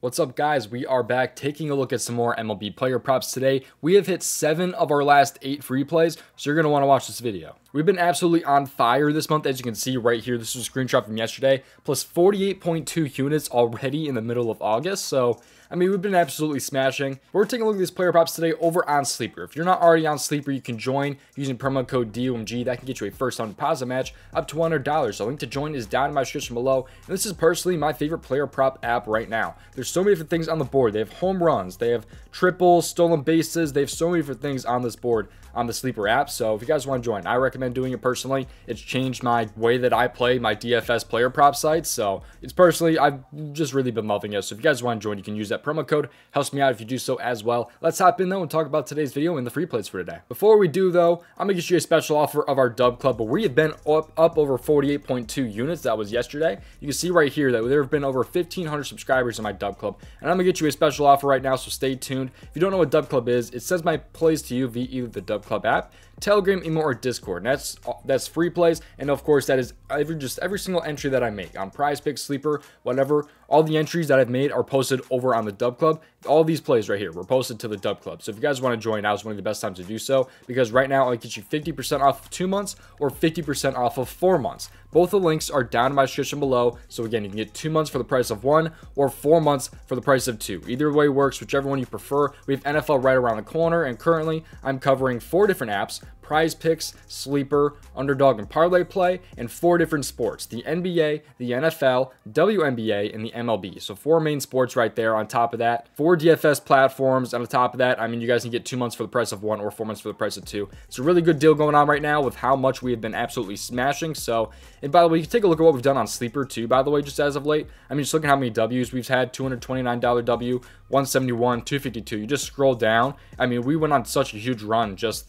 What's up, guys? We are back taking a look at some more MLB player props today. We have hit 7 of our last 8 free plays, so you're going to want to watch this video. We've been absolutely on fire this month, as you can see right here. This is a screenshot from yesterday, plus 48.2 units already in the middle of August. So, I mean, we've been absolutely smashing. We're taking a look at these player props today over on Sleeper. If you're not already on Sleeper, you can join using promo code DOMG. That can get you a first-time deposit match up to $100. The link to join is down in my description below. And this is personally my favorite player prop app right now. There's so many different things on the board. They have home runs, they have triples, stolen bases. They have so many different things on this board on the Sleeper app. So if you guys want to join, I recommend doing it personally. It's changed my way that I play my DFS player prop sites. So it's personally, I've just really been loving it. So if you guys want to join, you can use that promo code. Helps me out if you do so as well. Let's hop in though and talk about today's video and the free plays for today. Before we do though, I'm gonna get you a special offer of our Dub Club, but we have been up over 48.2 units. That was yesterday. You can see right here that there have been over 1,500 subscribers in my Dub Club, and I'm gonna get you a special offer right now, so stay tuned. If you don't know what Dub Club is, it sends my plays to you via either the Dub Club app, Telegram, emo, or Discord. And that's free plays, and of course that is every single entry that I make on prizepicks, Sleeper, whatever. All the entries that I've made are posted over on the Dub Club. All these plays right here were posted to the Dub Club. So if you guys want to join, now is one of the best times to do so, because right now I'll get you 50% off of 2 months or 50% off of 4 months. Both the links are down in my description below. So again, you can get 2 months for the price of 1 or 4 months for the price of 2. Either way works, whichever one you prefer. We have NFL right around the corner, and currently I'm covering 4 different apps: prizepicks, Sleeper, underdog, and parlay play, and 4 different sports: the NBA, the NFL, WNBA, and the MLB. So 4 main sports right there. On top of that, 4 DFS platforms. On top of that, I mean, you guys can get 2 months for the price of 1 or 4 months for the price of 2. It's a really good deal going on right now with how much we have been absolutely smashing. So, and by the way, you can take a look at what we've done on Sleeper too, by the way, just as of late. I mean, just look at how many W's we've had: $229 W, 171, 252. You just scroll down. I mean, we went on such a huge run just,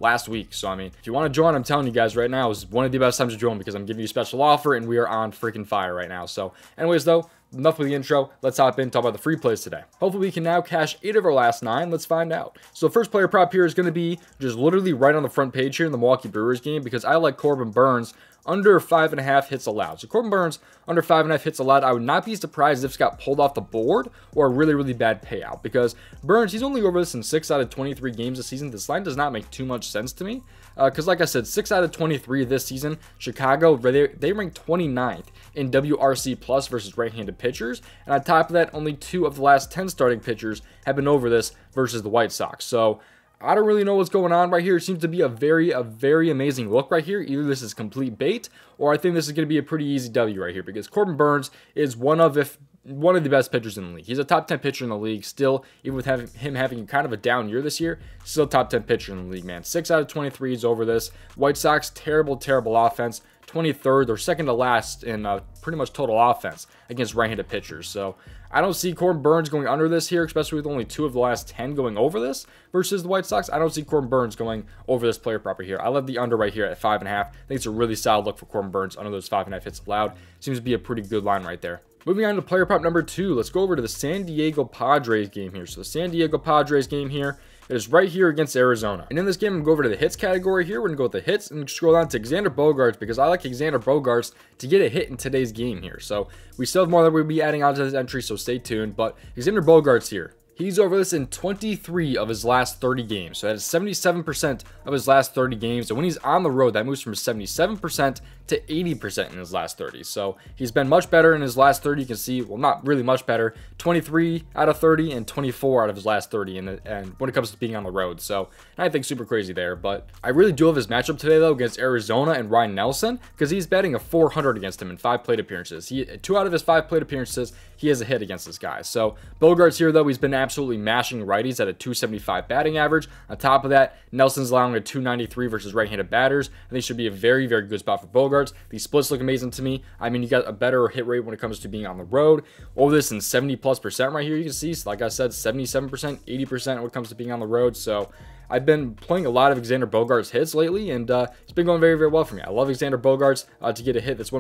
last week. So, I mean, if you want to join, I'm telling you guys right now, is one of the best times to join, because I'm giving you a special offer and we are on freaking fire right now. So, anyways, though, enough with the intro. Let's hop in and talk about the free plays today. Hopefully we can now cash 8 of our last 9. Let's find out. So the first player prop here is going to be just literally right on the front page here in the Milwaukee Brewers game, because I like Corbin Burnes under 5.5 hits allowed. So Corbin Burnes under 5.5 hits allowed. I would not be surprised if it's got pulled off the board or a really, really bad payout, because Burnes, he's only over this in 6 out of 23 games this season. This line does not make too much sense to me, because like I said, 6 out of 23 this season. Chicago, they rank 29th in WRC plus versus right-handed pitchers, and on top of that, only 2 of the last 10 starting pitchers have been over this versus the White Sox. So I don't really know what's going on right here. It seems to be a very amazing look right here. Either this is complete bait, or I think this is going to be a pretty easy W right here, because Corbin Burnes is one of the best pitchers in the league. He's a top 10 pitcher in the league still, even with him having kind of a down year this year. Still top 10 pitcher in the league, man. 6 out of 23 is over this. White Sox, terrible offense. 23rd or second to last in pretty much total offense against right-handed pitchers. So I don't see Corbin Burnes going under this here, especially with only 2 of the last 10 going over this versus the White Sox. I don't see Corbin Burnes going over this player prop here. I love the under right here at 5.5. I think it's a really solid look for Corbin Burnes under those 5.5 hits allowed. Seems to be a pretty good line right there. Moving on to player prop number 2, let's go over to the San Diego Padres game here. So the San Diego Padres game here, it is right here against Arizona. And in this game, I'm going to go over to the hits category here. We're going to go with the hits and scroll down to Xander Bogaerts, because I like Xander Bogaerts to get a hit in today's game here. So we still have more that we'll be adding onto this entry, so stay tuned. But Xander Bogaerts here, he's over this in 23 of his last 30 games. So that is 77% of his last 30 games. And when he's on the road, that moves from 77% to 80% in his last 30. So he's been much better in his last 30. You can see, well, not really much better. 23 out of 30 and 24 out of his last 30. And when it comes to being on the road. So I think super crazy there. But I really do love his matchup today, though, against Arizona and Ryan Nelson, because he's batting a 400 against him in 5 plate appearances. 2 out of his 5 plate appearances, he has a hit against this guy. So Bogaerts here, though, he's been absolutely mashing righties at a 275 batting average. On top of that, Nelson's allowing a 293 versus right-handed batters. I think it should be a very good spot for Bogaerts. These splits look amazing to me. I mean, you got a better hit rate when it comes to being on the road. Over this in 70+% right here, you can see, like I said, 77%, 80% when it comes to being on the road. So I've been playing a lot of Xander Bogaerts hits lately, and it's been going very well for me. I love Xander Bogaerts to get a hit. That's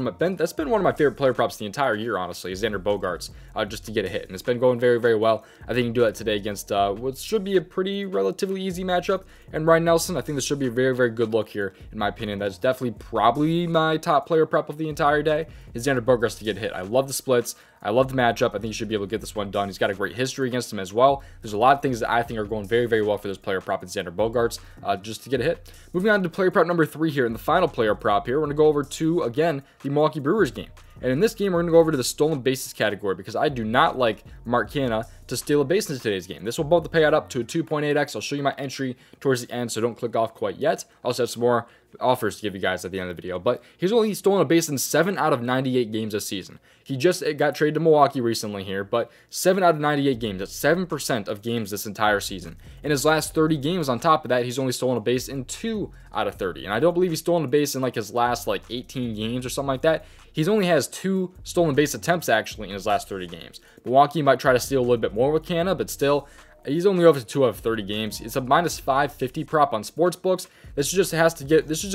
been one of my favorite player props the entire year, honestly, Xander Bogaerts just to get a hit, and it's been going very well. I think you can do that today against what should be a pretty relatively easy matchup. And Ryan Nelson, I think this should be a very good look here, in my opinion. That's definitely probably my top player prop of the entire day, is Xander Bogaerts to get a hit. I love the splits. I love the matchup. I think he should be able to get this one done. He's got a great history against him as well. There's a lot of things that I think are going very, very well for this player prop in Xander Bogaerts, just to get a hit. Moving on to player prop number 3 here, and the final player prop here, we're going to go over to, again, the Milwaukee Brewers game. And in this game, we're going to go over to the stolen bases category because I do not like Mark Canha to steal a base in today's game. This will bump the payout up to a 2.8x. I'll show you my entry towards the end, so don't click off quite yet. I also have some more offers to give you guys at the end of the video. But he's only stolen a base in 7 out of 98 games this season. He just got traded to Milwaukee recently here, but 7 out of 98 games. That's 7% of games this entire season. In his last 30 games on top of that, he's only stolen a base in 2 out of 30. And I don't believe he's stolen a base in like his last 18 games or something like that. He's only has 2 stolen base attempts actually in his last 30 games. Milwaukee might try to steal a little bit more with Canha, but still, he's only over to 2 out of 30 games. It's a minus 550 prop on sportsbooks. This is just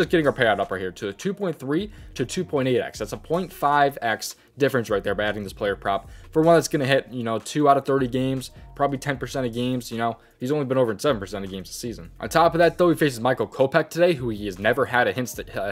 getting our payout up right here to a 2.3 to 2.8x. That's a 0.5x difference right there by adding this player prop for one that's going to hit, 2 out of 30 games, probably 10% of games. He's only been over in 7% of games this season. On top of that, though, he faces Michael Kopech today, who he has never had a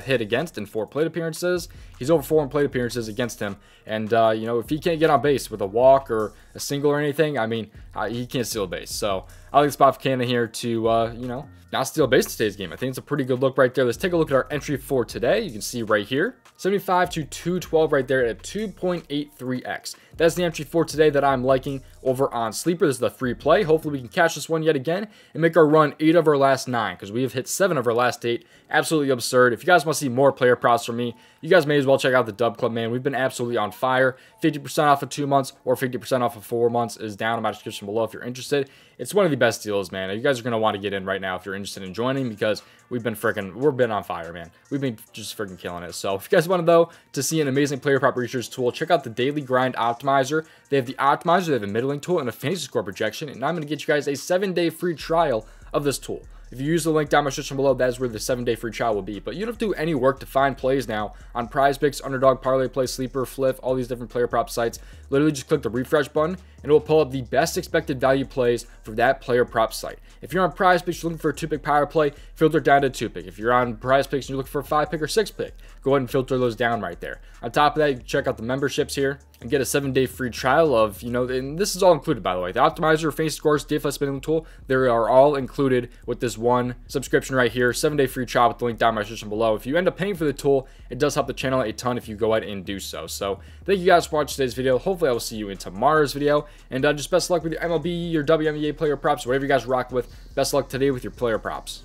hit against in 4 plate appearances. He's over 4 in plate appearances against him. And, if he can't get on base with a walk or a single or anything, I mean, he can't steal a base. So I like the spot for Canha here to, not steal a base in today's game. I think it's a pretty good look right there. Let's take a look at our entry for today. You can see right here, 75 to 212 right there at 2.83x. That's the entry for today that I'm liking over on Sleeper. This is the free play. Hopefully we can catch this one yet again and make our run 8 of our last 9 because we have hit 7 of our last 8. Absolutely absurd. If you guys want to see more player props from me, you guys may as well check out the Dub Club, man. We've been absolutely on fire. 50% off of 2 months or 50% off of 4 months is down in my description below if you're interested. It's one of the best deals, man. You guys are going to want to get in right now if you're interested in joining because we've been on fire, man. We've been just freaking killing it. So if you guys want to see an amazing player prop research tool, check out the Daily Grind Optimizer. They have the Optimizer, they have a middling tool, and a fantasy score projection. And I'm going to get you guys a 7-day free trial of this tool. If you use the link down in my description below, that is where the 7-day free trial will be. But you don't have to do any work to find plays now on prizepicks, underdog, parlay play, sleeper, flip, all these different player prop sites. Literally just click the refresh button and it will pull up the best expected value plays for that player prop site. If you're on prizepicks, you're looking for a 2-pick power play, filter it down to 2-pick. If you're on prizepicks and you're looking for a 5-pick or 6-pick, go ahead and filter those down right there. On top of that, you can check out the memberships here and get a 7-day free trial of, and this is all included, by the way. The Optimizer, fantasy scores, DFS spinning tool, they are all included with this one subscription right here. 7-day free trial with the link down in my description below. If you end up paying for the tool, it does help the channel a ton if you go ahead and do so. So thank you guys for watching today's video. Hopefully I will see you in tomorrow's video. And just best of luck with your MLB, your WNBA player props, whatever you guys rock with. Best of luck today with your player props.